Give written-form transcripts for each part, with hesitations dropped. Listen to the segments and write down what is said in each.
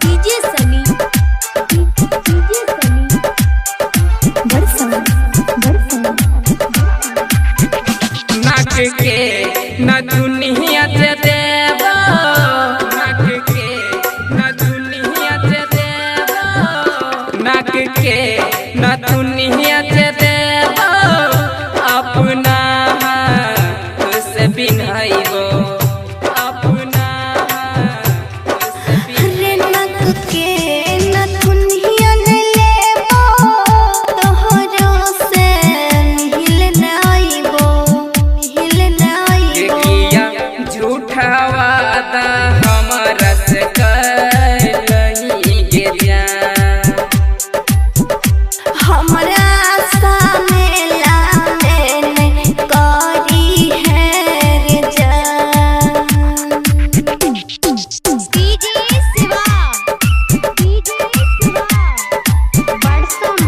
DJ सनी नाक के न दुनिया से देवा, नाक के न दुनिया से देवा, नाक के न दुनिया से देवा, अपना उसे बिन्हाइबो, अपना रे नक के न दुनिया ने लेबो, तोहरो से मिल न आइबो, मिल न आइबो। किया झूठा वादा हमारा से कहीं के जान, हमरा सामेला मैंने करी है रे जान। डीजे शिवा बड़सम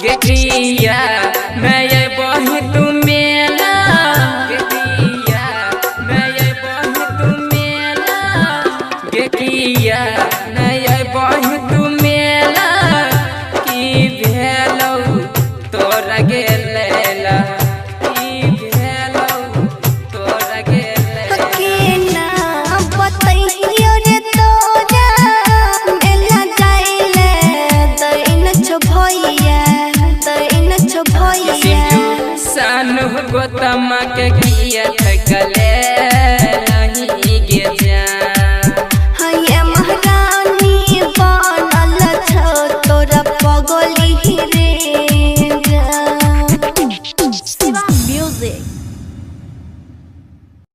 गेटिया मैं ये बही तू मेला, गेटिया मैं ये बही तू मेला, गेटिया मैं ये बही तू मेला, की भेलौ तोरा गेलेला, की भेलौ तोरा गेलेला। के ना बतइयो रे तोरा, मेला जाइले दैन छो भइया, दैन छो भइया। सानु गोतमा के किया ठगले।